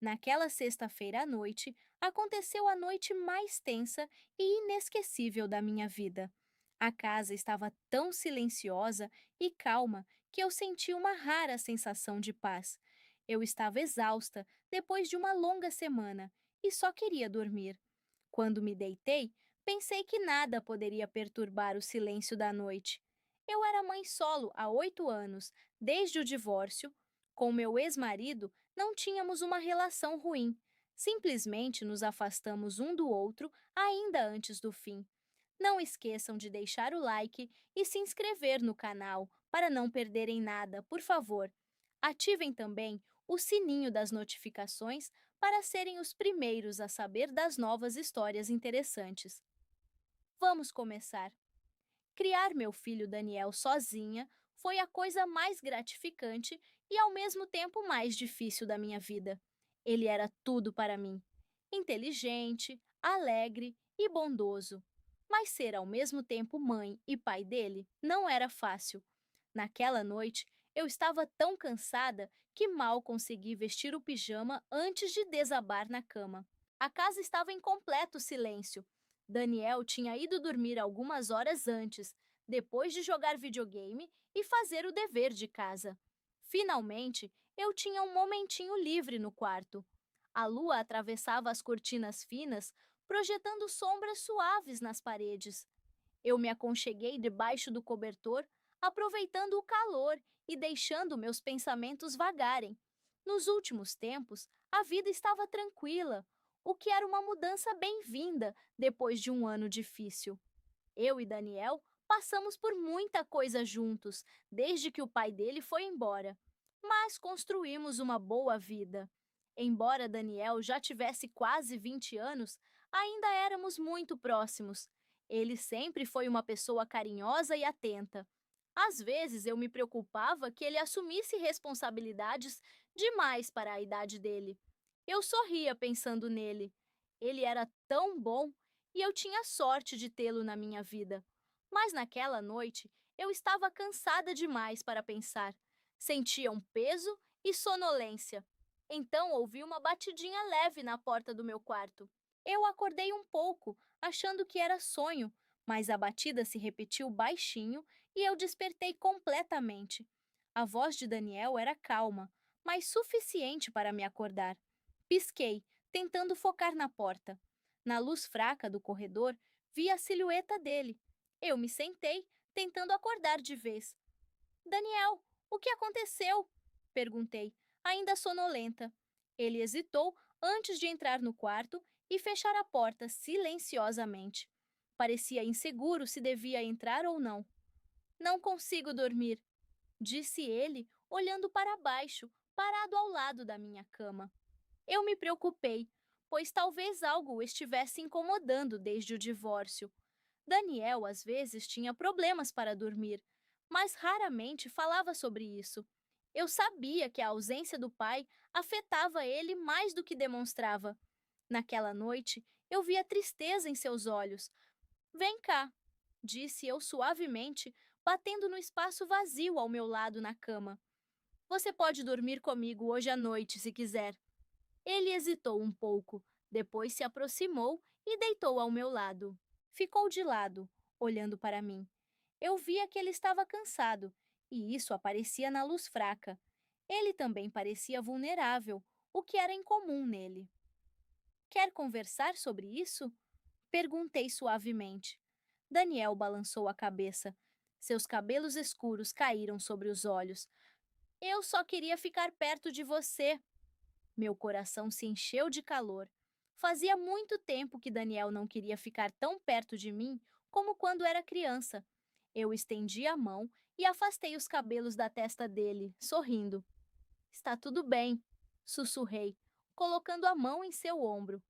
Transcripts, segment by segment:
Naquela sexta-feira à noite, aconteceu a noite mais tensa e inesquecível da minha vida. A casa estava tão silenciosa e calma que eu senti uma rara sensação de paz. Eu estava exausta depois de uma longa semana e só queria dormir. Quando me deitei, pensei que nada poderia perturbar o silêncio da noite. Eu era mãe solo há 8 anos, desde o divórcio. Com meu ex-marido, não tínhamos uma relação ruim. Simplesmente nos afastamos um do outro ainda antes do fim. Não esqueçam de deixar o like e se inscrever no canal para não perderem nada, por favor. Ativem também o sininho das notificações para serem os primeiros a saber das novas histórias interessantes. Vamos começar. Criar meu filho Daniel sozinha foi a coisa mais gratificante e ao mesmo tempo mais difícil da minha vida. Ele era tudo para mim: inteligente, alegre e bondoso. Mas ser ao mesmo tempo mãe e pai dele não era fácil. Naquela noite, eu estava tão cansada que mal consegui vestir o pijama antes de desabar na cama. A casa estava em completo silêncio. Daniel tinha ido dormir algumas horas antes, depois de jogar videogame e fazer o dever de casa. Finalmente, eu tinha um momentinho livre no quarto. A lua atravessava as cortinas finas, projetando sombras suaves nas paredes. Eu me aconcheguei debaixo do cobertor, aproveitando o calor e deixando meus pensamentos vagarem. Nos últimos tempos, a vida estava tranquila, o que era uma mudança bem-vinda depois de um ano difícil. Eu e Daniel passamos por muita coisa juntos, desde que o pai dele foi embora, mas construímos uma boa vida. Embora Daniel já tivesse quase 20 anos, ainda éramos muito próximos. Ele sempre foi uma pessoa carinhosa e atenta. Às vezes eu me preocupava que ele assumisse responsabilidades demais para a idade dele. Eu sorria pensando nele. Ele era tão bom e eu tinha sorte de tê-lo na minha vida. Mas naquela noite eu estava cansada demais para pensar. Sentia um peso e sonolência. Então ouvi uma batidinha leve na porta do meu quarto. Eu acordei um pouco, achando que era sonho, mas a batida se repetiu baixinho e eu despertei completamente. A voz de Daniel era calma, mas suficiente para me acordar. Pisquei, tentando focar na porta. Na luz fraca do corredor, vi a silhueta dele. Eu me sentei, tentando acordar de vez. Daniel, o que aconteceu? Perguntei, ainda sonolenta. Ele hesitou antes de entrar no quarto e fechar a porta silenciosamente. Parecia inseguro se devia entrar ou não. Não consigo dormir, disse ele, olhando para baixo, parado ao lado da minha cama. Eu me preocupei, pois talvez algo o estivesse incomodando desde o divórcio. Daniel às vezes tinha problemas para dormir, mas raramente falava sobre isso. Eu sabia que a ausência do pai afetava ele mais do que demonstrava. Naquela noite, eu via tristeza em seus olhos. Vem cá, disse eu suavemente, batendo no espaço vazio ao meu lado na cama. Você pode dormir comigo hoje à noite, se quiser. Ele hesitou um pouco, depois se aproximou e deitou ao meu lado. Ficou de lado, olhando para mim. Eu via que ele estava cansado, e isso aparecia na luz fraca. Ele também parecia vulnerável, o que era incomum nele. Quer conversar sobre isso? Perguntei suavemente. Daniel balançou a cabeça. Seus cabelos escuros caíram sobre os olhos. Eu só queria ficar perto de você. Meu coração se encheu de calor. Fazia muito tempo que Daniel não queria ficar tão perto de mim como quando era criança. Eu estendi a mão e afastei os cabelos da testa dele, sorrindo. Está tudo bem, sussurrei, colocando a mão em seu ombro.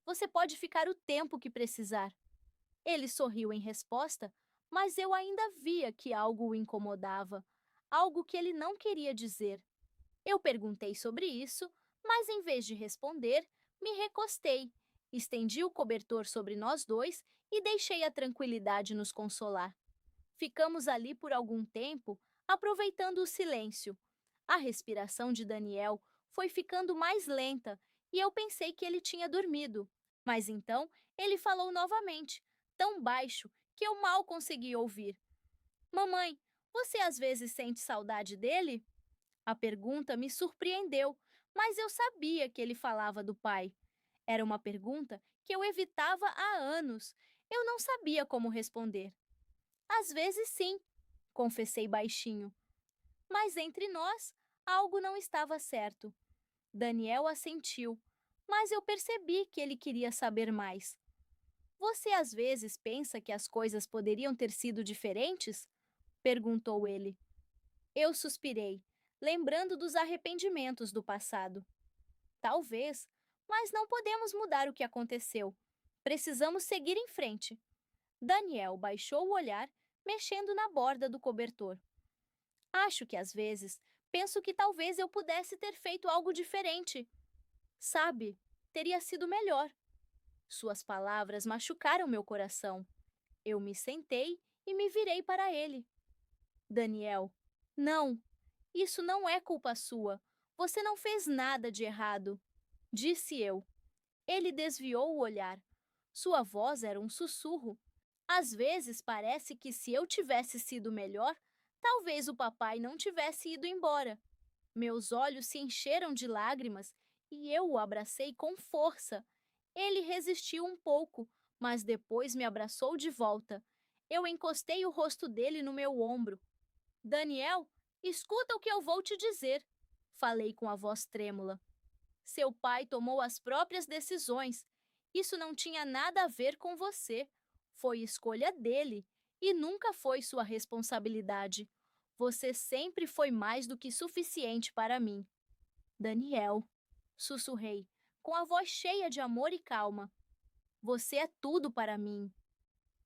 Você pode ficar o tempo que precisar. Ele sorriu em resposta, mas eu ainda via que algo o incomodava, algo que ele não queria dizer. Eu perguntei sobre isso, mas em vez de responder, me recostei, estendi o cobertor sobre nós dois e deixei a tranquilidade nos consolar. Ficamos ali por algum tempo, aproveitando o silêncio. A respiração de Daniel foi ficando mais lenta e eu pensei que ele tinha dormido. Mas então ele falou novamente, tão baixo que eu mal consegui ouvir. Mamãe, você às vezes sente saudade dele? A pergunta me surpreendeu, mas eu sabia que ele falava do pai. Era uma pergunta que eu evitava há anos. Eu não sabia como responder. Às vezes sim, confessei baixinho. Mas entre nós, algo não estava certo. Daniel assentiu, mas eu percebi que ele queria saber mais. Você às vezes pensa que as coisas poderiam ter sido diferentes? Perguntou ele. Eu suspirei, lembrando dos arrependimentos do passado. Talvez, mas não podemos mudar o que aconteceu. Precisamos seguir em frente. Daniel baixou o olhar, mexendo na borda do cobertor. Acho que às vezes penso que talvez eu pudesse ter feito algo diferente. Sabe, teria sido melhor. Suas palavras machucaram meu coração. Eu me sentei e me virei para ele. Daniel, não, isso não é culpa sua. Você não fez nada de errado, disse eu. Ele desviou o olhar. Sua voz era um sussurro. Às vezes parece que se eu tivesse sido melhor, talvez o papai não tivesse ido embora. Meus olhos se encheram de lágrimas e eu o abracei com força. Ele resistiu um pouco, mas depois me abraçou de volta. Eu encostei o rosto dele no meu ombro. Daniel, escuta o que eu vou te dizer, falei com a voz trêmula. Seu pai tomou as próprias decisões. Isso não tinha nada a ver com você. Foi escolha dele e nunca foi sua responsabilidade. Você sempre foi mais do que suficiente para mim. Daniel, sussurrei, com a voz cheia de amor e calma. Você é tudo para mim.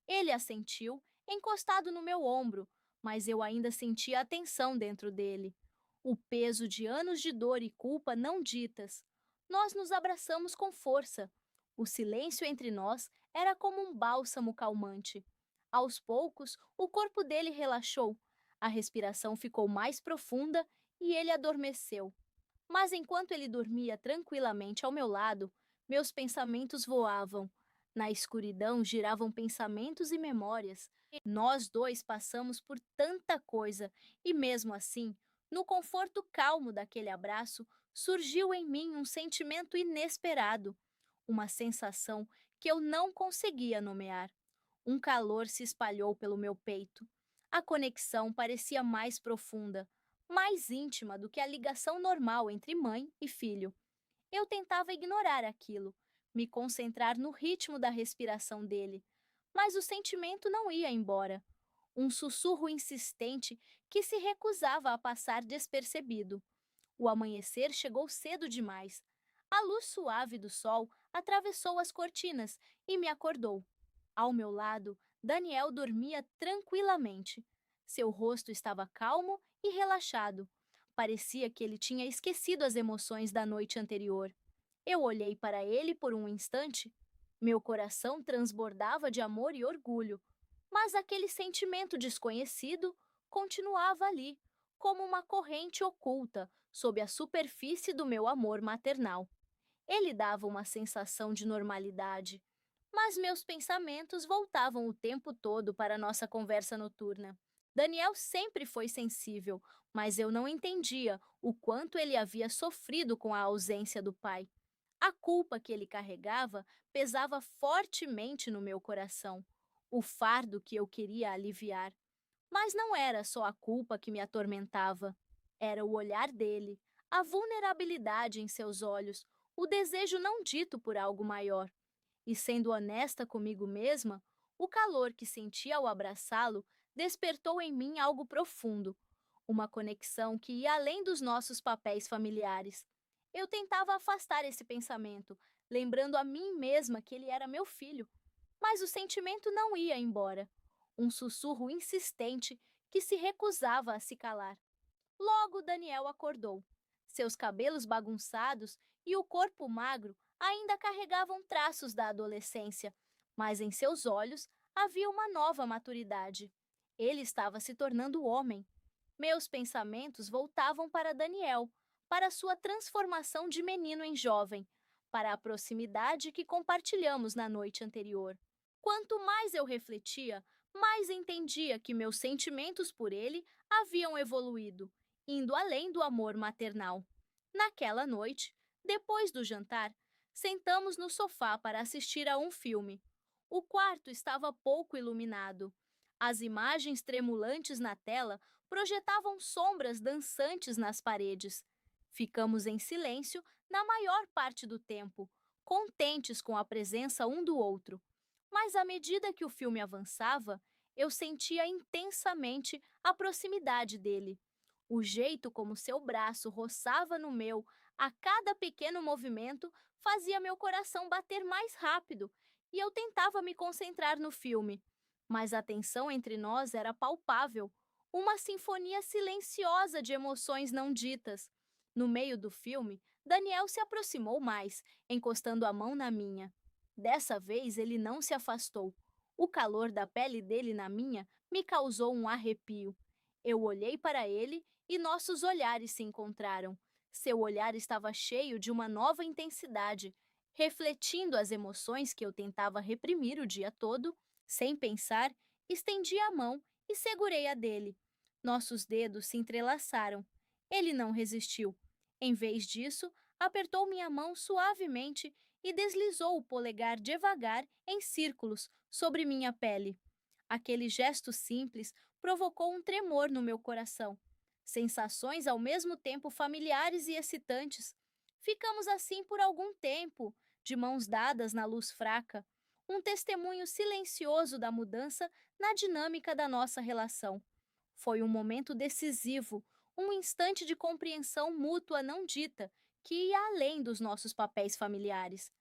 Ele assentiu, encostado no meu ombro, mas eu ainda sentia a tensão dentro dele. O peso de anos de dor e culpa não ditas. Nós nos abraçamos com força. O silêncio entre nós era como um bálsamo calmante. Aos poucos, o corpo dele relaxou, a respiração ficou mais profunda e ele adormeceu. Mas enquanto ele dormia tranquilamente ao meu lado, meus pensamentos voavam. Na escuridão giravam pensamentos e memórias. Nós dois passamos por tanta coisa e, mesmo assim, no conforto calmo daquele abraço, surgiu em mim um sentimento inesperado, uma sensação que eu não conseguia nomear. Um calor se espalhou pelo meu peito. A conexão parecia mais profunda, mais íntima do que a ligação normal entre mãe e filho. Eu tentava ignorar aquilo, me concentrar no ritmo da respiração dele, mas o sentimento não ia embora. Um sussurro insistente que se recusava a passar despercebido. O amanhecer chegou cedo demais. A luz suave do sol atravessou as cortinas e me acordou. Ao meu lado, Daniel dormia tranquilamente. Seu rosto estava calmo e relaxado. Parecia que ele tinha esquecido as emoções da noite anterior. Eu olhei para ele por um instante. Meu coração transbordava de amor e orgulho, mas aquele sentimento desconhecido continuava ali, como uma corrente oculta sob a superfície do meu amor maternal. Ele dava uma sensação de normalidade, mas meus pensamentos voltavam o tempo todo para nossa conversa noturna. Daniel sempre foi sensível, mas eu não entendia o quanto ele havia sofrido com a ausência do pai. A culpa que ele carregava pesava fortemente no meu coração, o fardo que eu queria aliviar. Mas não era só a culpa que me atormentava. Era o olhar dele, a vulnerabilidade em seus olhos, o desejo não dito por algo maior. E sendo honesta comigo mesma, o calor que senti ao abraçá-lo despertou em mim algo profundo, uma conexão que ia além dos nossos papéis familiares. Eu tentava afastar esse pensamento, lembrando a mim mesma que ele era meu filho, mas o sentimento não ia embora. Um sussurro insistente que se recusava a se calar. Logo Daniel acordou. Seus cabelos bagunçados e o corpo magro ainda carregavam traços da adolescência, mas em seus olhos havia uma nova maturidade. Ele estava se tornando homem. Meus pensamentos voltavam para Daniel, para sua transformação de menino em jovem, para a proximidade que compartilhamos na noite anterior. Quanto mais eu refletia, mais entendia que meus sentimentos por ele haviam evoluído, indo além do amor maternal. Naquela noite, depois do jantar, sentamos no sofá para assistir a um filme. O quarto estava pouco iluminado. As imagens tremulantes na tela projetavam sombras dançantes nas paredes. Ficamos em silêncio na maior parte do tempo, contentes com a presença um do outro. Mas à medida que o filme avançava, eu sentia intensamente a proximidade dele. O jeito como seu braço roçava no meu a cada pequeno movimento fazia meu coração bater mais rápido e eu tentava me concentrar no filme. Mas a tensão entre nós era palpável, uma sinfonia silenciosa de emoções não ditas. No meio do filme, Daniel se aproximou mais, encostando a mão na minha. Dessa vez ele não se afastou. O calor da pele dele na minha me causou um arrepio. Eu olhei para ele e nossos olhares se encontraram. Seu olhar estava cheio de uma nova intensidade, refletindo as emoções que eu tentava reprimir o dia todo. Sem pensar, estendi a mão e segurei a dele. Nossos dedos se entrelaçaram. Ele não resistiu. Em vez disso, apertou minha mão suavemente e deslizou o polegar devagar em círculos sobre minha pele. Aquele gesto simples provocou um tremor no meu coração. Sensações ao mesmo tempo familiares e excitantes. Ficamos assim por algum tempo, de mãos dadas na luz fraca, um testemunho silencioso da mudança na dinâmica da nossa relação. Foi um momento decisivo, um instante de compreensão mútua não dita, que ia além dos nossos papéis familiares.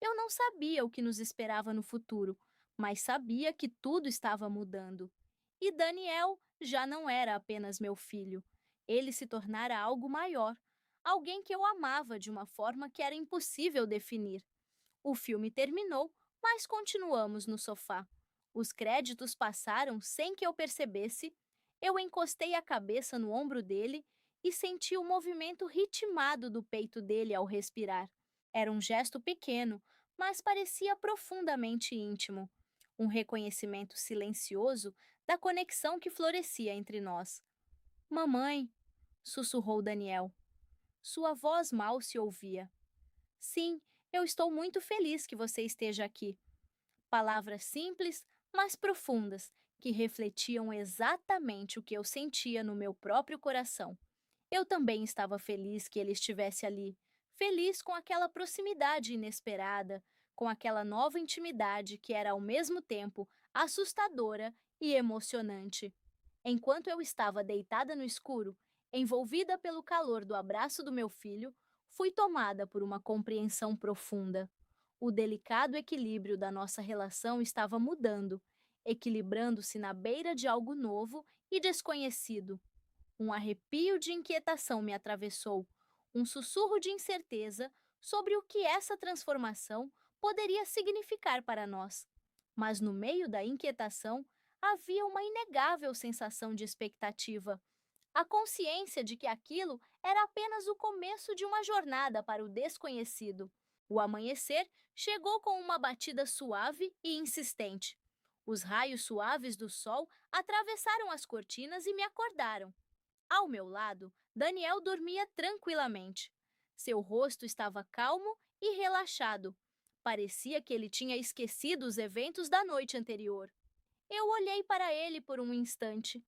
Eu não sabia o que nos esperava no futuro, mas sabia que tudo estava mudando. E Daniel já não era apenas meu filho. Ele se tornara algo maior, alguém que eu amava de uma forma que era impossível definir. O filme terminou, mas continuamos no sofá. Os créditos passaram sem que eu percebesse. Eu encostei a cabeça no ombro dele e senti o movimento ritmado do peito dele ao respirar. Era um gesto pequeno, mas parecia profundamente íntimo. Um reconhecimento silencioso da conexão que florescia entre nós. Mamãe, sussurrou Daniel. Sua voz mal se ouvia. Sim, eu estou muito feliz que você esteja aqui. Palavras simples, mas profundas, que refletiam exatamente o que eu sentia no meu próprio coração. Eu também estava feliz que ele estivesse ali, feliz com aquela proximidade inesperada, com aquela nova intimidade que era ao mesmo tempo assustadora e emocionante. Enquanto eu estava deitada no escuro, envolvida pelo calor do abraço do meu filho, fui tomada por uma compreensão profunda. O delicado equilíbrio da nossa relação estava mudando, equilibrando-se na beira de algo novo e desconhecido. Um arrepio de inquietação me atravessou, um sussurro de incerteza sobre o que essa transformação poderia significar para nós. Mas no meio da inquietação havia uma inegável sensação de expectativa, a consciência de que aquilo era apenas o começo de uma jornada para o desconhecido. O amanhecer chegou com uma batida suave e insistente. Os raios suaves do sol atravessaram as cortinas e me acordaram. Ao meu lado, Daniel dormia tranquilamente. Seu rosto estava calmo e relaxado. Parecia que ele tinha esquecido os eventos da noite anterior. Eu olhei para ele por um instante.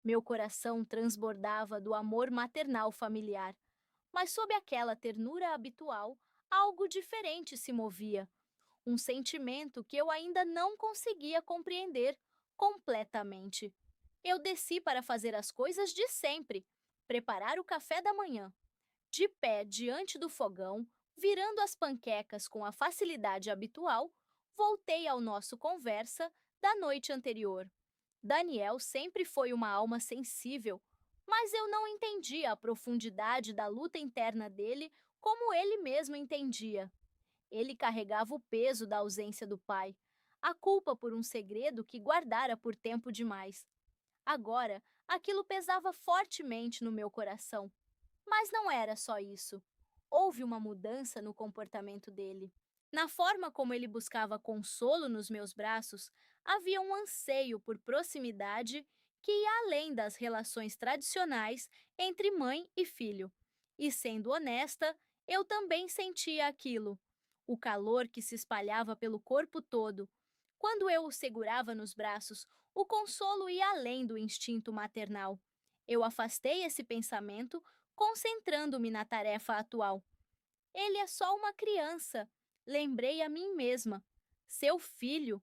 Meu coração transbordava do amor maternal familiar, mas sob aquela ternura habitual, algo diferente se movia. Um sentimento que eu ainda não conseguia compreender completamente. Eu desci para fazer as coisas de sempre, preparar o café da manhã. De pé diante do fogão, virando as panquecas com a facilidade habitual, voltei ao nosso conversa da noite anterior. Daniel sempre foi uma alma sensível, mas eu não entendia a profundidade da luta interna dele como ele mesmo entendia. Ele carregava o peso da ausência do pai, a culpa por um segredo que guardara por tempo demais. Agora, aquilo pesava fortemente no meu coração. Mas não era só isso. Houve uma mudança no comportamento dele. Na forma como ele buscava consolo nos meus braços, havia um anseio por proximidade que ia além das relações tradicionais entre mãe e filho. E sendo honesta, eu também sentia aquilo. O calor que se espalhava pelo corpo todo. Quando eu o segurava nos braços, o consolo ia além do instinto maternal. Eu afastei esse pensamento, concentrando-me na tarefa atual. Ele é só uma criança, lembrei a mim mesma. Seu filho.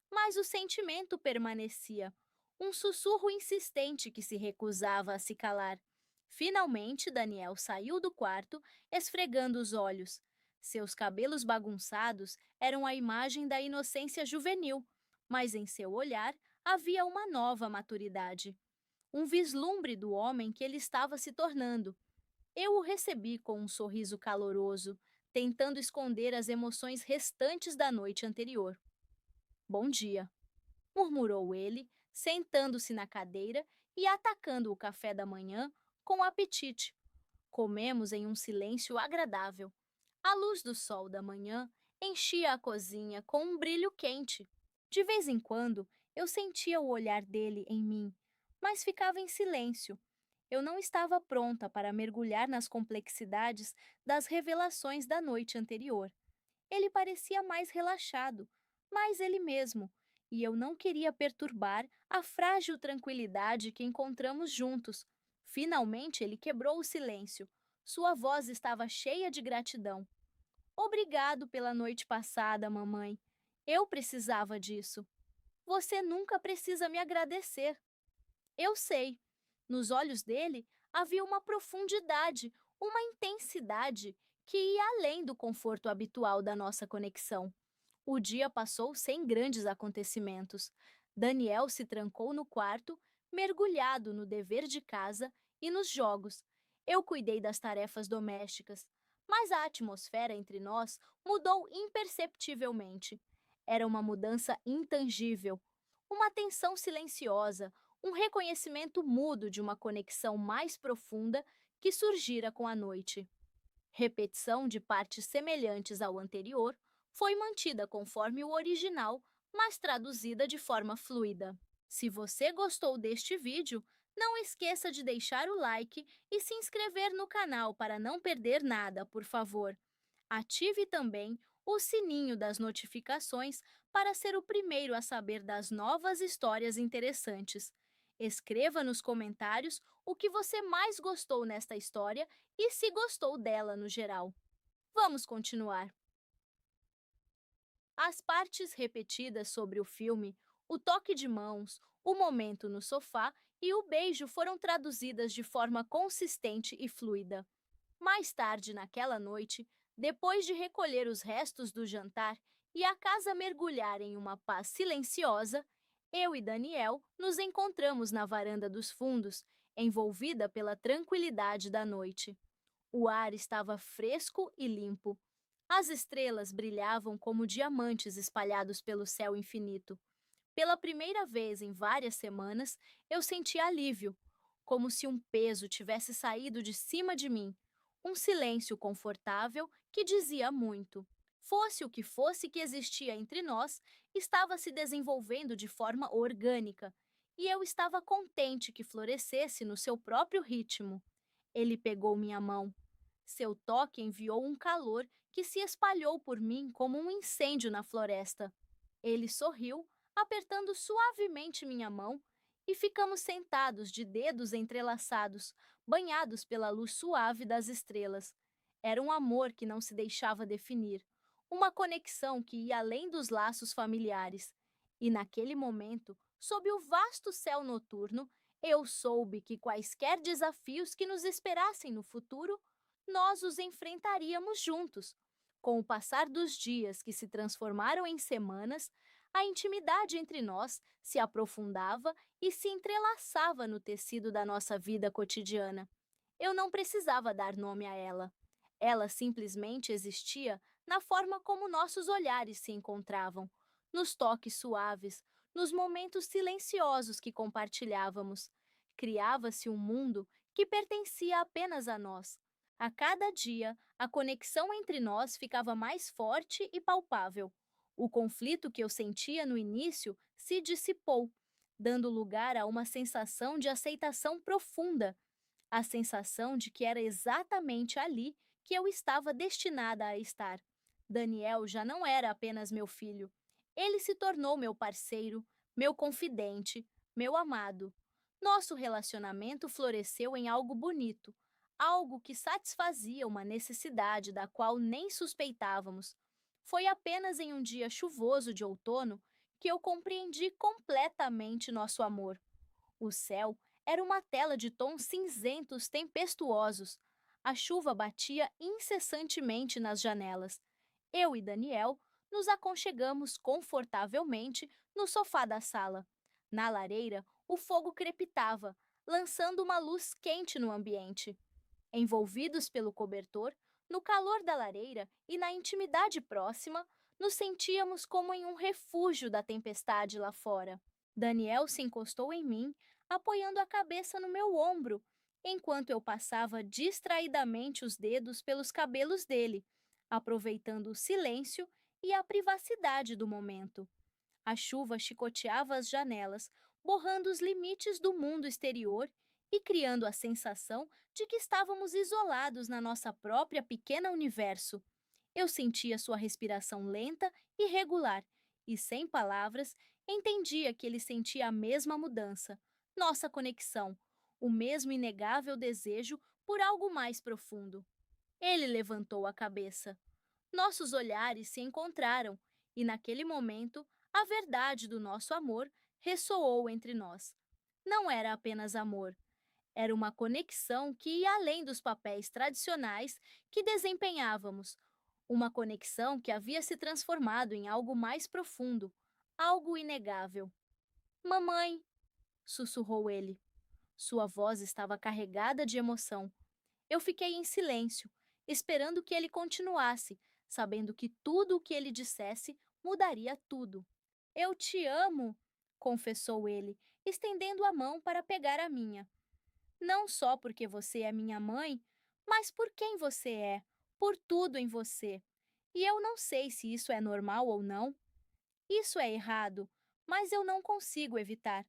Mas o sentimento permanecia. Um sussurro insistente que se recusava a se calar. Finalmente, Daniel saiu do quarto, esfregando os olhos. Seus cabelos bagunçados eram a imagem da inocência juvenil, mas em seu olhar havia uma nova maturidade. Um vislumbre do homem que ele estava se tornando. Eu o recebi com um sorriso caloroso, tentando esconder as emoções restantes da noite anterior. Bom dia, murmurou ele, sentando-se na cadeira e atacando o café da manhã com apetite. Comemos em um silêncio agradável. A luz do sol da manhã enchia a cozinha com um brilho quente. De vez em quando, eu sentia o olhar dele em mim, mas ficava em silêncio. Eu não estava pronta para mergulhar nas complexidades das revelações da noite anterior. Ele parecia mais relaxado, mais ele mesmo, e eu não queria perturbar a frágil tranquilidade que encontramos juntos. Finalmente ele quebrou o silêncio. Sua voz estava cheia de gratidão. Obrigado pela noite passada, mamãe. Eu precisava disso. Você nunca precisa me agradecer. Eu sei. Nos olhos dele havia uma profundidade, uma intensidade que ia além do conforto habitual da nossa conexão. O dia passou sem grandes acontecimentos. Daniel se trancou no quarto, mergulhado no dever de casa e nos jogos. Eu cuidei das tarefas domésticas, mas a atmosfera entre nós mudou imperceptivelmente. Era uma mudança intangível, uma tensão silenciosa, um reconhecimento mudo de uma conexão mais profunda que surgira com a noite. Repetição de partes semelhantes ao anterior foi mantida conforme o original, mas traduzida de forma fluida. Se você gostou deste vídeo, não esqueça de deixar o like e se inscrever no canal para não perder nada, por favor. Ative também o sininho das notificações para ser o primeiro a saber das novas histórias interessantes. Escreva nos comentários o que você mais gostou nesta história e se gostou dela no geral. Vamos continuar. As partes repetidas sobre o filme, o toque de mãos, o momento no sofá e o beijo foram traduzidas de forma consistente e fluida. Mais tarde naquela noite, depois de recolher os restos do jantar e a casa mergulhar em uma paz silenciosa, eu e Daniel nos encontramos na varanda dos fundos, envolvida pela tranquilidade da noite. O ar estava fresco e limpo. As estrelas brilhavam como diamantes espalhados pelo céu infinito. Pela primeira vez em várias semanas, eu senti alívio, como se um peso tivesse saído de cima de mim. Um silêncio confortável que dizia muito. Fosse o que fosse que existia entre nós, estava se desenvolvendo de forma orgânica, e eu estava contente que florescesse no seu próprio ritmo. Ele pegou minha mão. Seu toque enviou um calor que se espalhou por mim como um incêndio na floresta. Ele sorriu, apertando suavemente minha mão, e ficamos sentados de dedos entrelaçados, banhados pela luz suave das estrelas. Era um amor que não se deixava definir, uma conexão que ia além dos laços familiares. E naquele momento, sob o vasto céu noturno, eu soube que quaisquer desafios que nos esperassem no futuro, nós os enfrentaríamos juntos. Com o passar dos dias que se transformaram em semanas, a intimidade entre nós se aprofundava e se entrelaçava no tecido da nossa vida cotidiana. Eu não precisava dar nome a ela. Ela simplesmente existia na forma como nossos olhares se encontravam, nos toques suaves, nos momentos silenciosos que compartilhávamos. Criava-se um mundo que pertencia apenas a nós. A cada dia, a conexão entre nós ficava mais forte e palpável. O conflito que eu sentia no início se dissipou, dando lugar a uma sensação de aceitação profunda, a sensação de que era exatamente ali que eu estava destinada a estar. Daniel já não era apenas meu filho. Ele se tornou meu parceiro, meu confidente, meu amado. Nosso relacionamento floresceu em algo bonito, algo que satisfazia uma necessidade da qual nem suspeitávamos. Foi apenas em um dia chuvoso de outono que eu compreendi completamente nosso amor. O céu era uma tela de tons cinzentos tempestuosos. A chuva batia incessantemente nas janelas. Eu e Daniel nos aconchegamos confortavelmente no sofá da sala. Na lareira, o fogo crepitava, lançando uma luz quente no ambiente. Envolvidos pelo cobertor, no calor da lareira e na intimidade próxima, nos sentíamos como em um refúgio da tempestade lá fora. Daniel se encostou em mim, apoiando a cabeça no meu ombro, enquanto eu passava distraidamente os dedos pelos cabelos dele, aproveitando o silêncio e a privacidade do momento. A chuva chicoteava as janelas, borrando os limites do mundo exterior e criando a sensação de que estávamos isolados na nossa própria pequena universo. Eu sentia sua respiração lenta e regular, e sem palavras, entendia que ele sentia a mesma mudança, nossa conexão, o mesmo inegável desejo por algo mais profundo. Ele levantou a cabeça. Nossos olhares se encontraram, e naquele momento, a verdade do nosso amor ressoou entre nós. Não era apenas amor, era uma conexão que ia além dos papéis tradicionais que desempenhávamos, uma conexão que havia se transformado em algo mais profundo, algo inegável. Mamãe, sussurrou ele. Sua voz estava carregada de emoção. Eu fiquei em silêncio, esperando que ele continuasse, sabendo que tudo o que ele dissesse mudaria tudo. Eu te amo, confessou ele, estendendo a mão para pegar a minha. Não só porque você é minha mãe, mas por quem você é, por tudo em você. E eu não sei se isso é normal ou não. Isso é errado, mas eu não consigo evitar.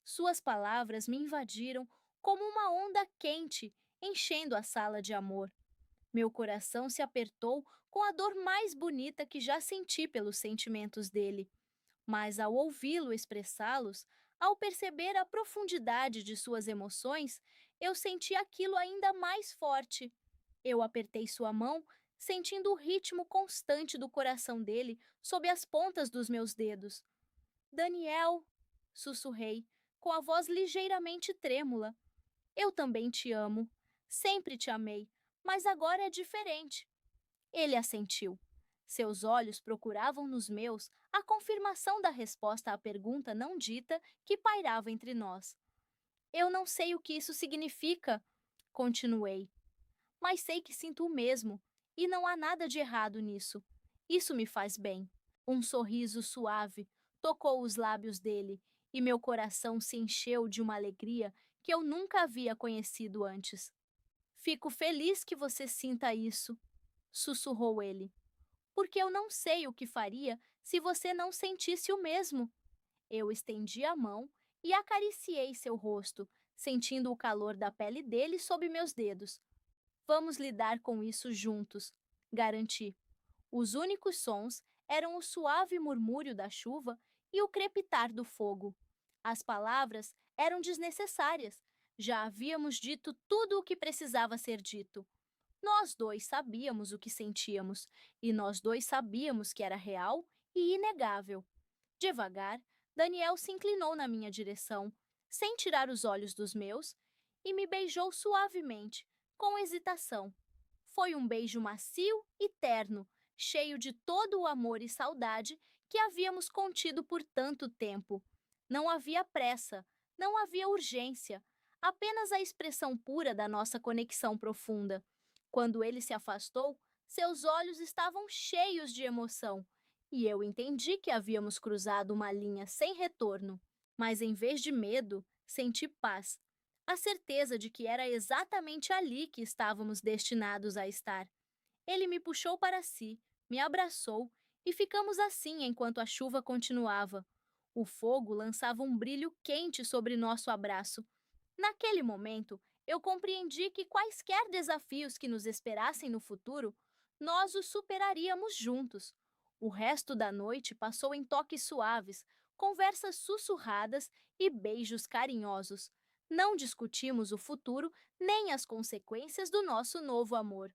Suas palavras me invadiram como uma onda quente, enchendo a sala de amor. Meu coração se apertou com a dor mais bonita que já senti pelos sentimentos dele. Mas ao ouvi-lo expressá-los, ao perceber a profundidade de suas emoções, eu senti aquilo ainda mais forte. Eu apertei sua mão, sentindo o ritmo constante do coração dele sob as pontas dos meus dedos. Daniel, sussurrei, com a voz ligeiramente trêmula. Eu também te amo. Sempre te amei, mas agora é diferente. Ele assentiu. Seus olhos procuravam nos meus a confirmação da resposta à pergunta não dita que pairava entre nós. Eu não sei o que isso significa, continuei, mas sei que sinto o mesmo, e não há nada de errado nisso. Isso me faz bem. Um sorriso suave tocou os lábios dele, e meu coração se encheu de uma alegria que eu nunca havia conhecido antes. Fico feliz que você sinta isso, sussurrou ele, porque eu não sei o que faria se você não sentisse o mesmo. Eu estendi a mão e acariciei seu rosto, sentindo o calor da pele dele sob meus dedos. Vamos lidar com isso juntos, garanti. Os únicos sons eram o suave murmúrio da chuva e o crepitar do fogo. As palavras eram desnecessárias. Já havíamos dito tudo o que precisava ser dito. Nós dois sabíamos o que sentíamos, e nós dois sabíamos que era real e inegável. Devagar, Daniel se inclinou na minha direção, sem tirar os olhos dos meus, e me beijou suavemente, com hesitação. Foi um beijo macio e terno, cheio de todo o amor e saudade que havíamos contido por tanto tempo. Não havia pressa, não havia urgência, apenas a expressão pura da nossa conexão profunda. Quando ele se afastou, seus olhos estavam cheios de emoção, e eu entendi que havíamos cruzado uma linha sem retorno. Mas em vez de medo, senti paz. a certeza de que era exatamente ali que estávamos destinados a estar. Ele me puxou para si, me abraçou e ficamos assim enquanto a chuva continuava. O fogo lançava um brilho quente sobre nosso abraço. Naquele momento, eu compreendi que quaisquer desafios que nos esperassem no futuro, nós os superaríamos juntos. O resto da noite passou em toques suaves, conversas sussurradas e beijos carinhosos. Não discutimos o futuro nem as consequências do nosso novo amor.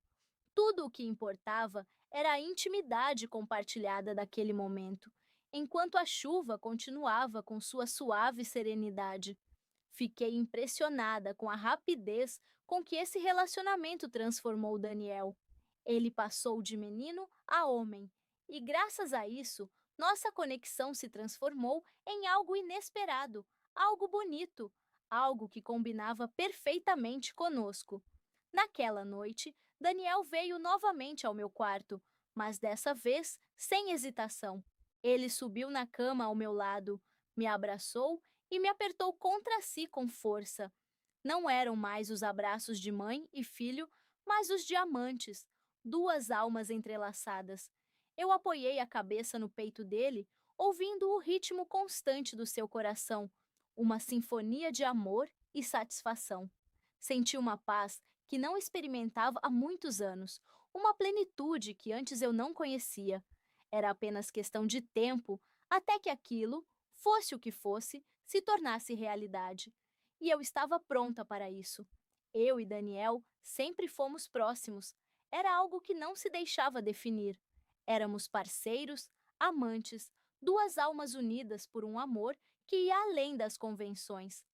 Tudo o que importava era a intimidade compartilhada daquele momento, enquanto a chuva continuava com sua suave serenidade. Fiquei impressionada com a rapidez com que esse relacionamento transformou Daniel. Ele passou de menino a homem, e graças a isso, nossa conexão se transformou em algo inesperado, algo bonito, algo que combinava perfeitamente conosco. Naquela noite, Daniel veio novamente ao meu quarto, mas dessa vez sem hesitação. Ele subiu na cama ao meu lado, me abraçou e me apertou contra si com força. Não eram mais os abraços de mãe e filho, mas os de amantes, duas almas entrelaçadas. Eu apoiei a cabeça no peito dele, ouvindo o ritmo constante do seu coração, uma sinfonia de amor e satisfação. Senti uma paz que não experimentava há muitos anos, uma plenitude que antes eu não conhecia. Era apenas questão de tempo até que aquilo, fosse o que fosse, se tornasse realidade. E eu estava pronta para isso. Eu e Daniel sempre fomos próximos. Era algo que não se deixava definir. Éramos parceiros, amantes, duas almas unidas por um amor que ia além das convenções.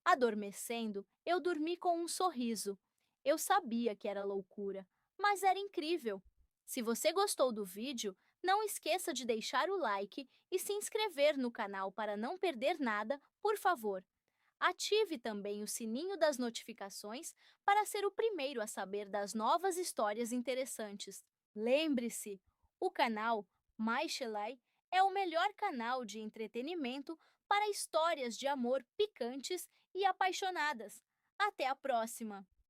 Adormecendo, eu dormi com um sorriso. Eu sabia que era loucura, mas era incrível. Se você gostou do vídeo, não esqueça de deixar o like e se inscrever no canal para não perder nada, por favor. Ative também o sininho das notificações para ser o primeiro a saber das novas histórias interessantes. Lembre-se, o canal Mais Shelai é o melhor canal de entretenimento para histórias de amor picantes e apaixonadas. Até a próxima!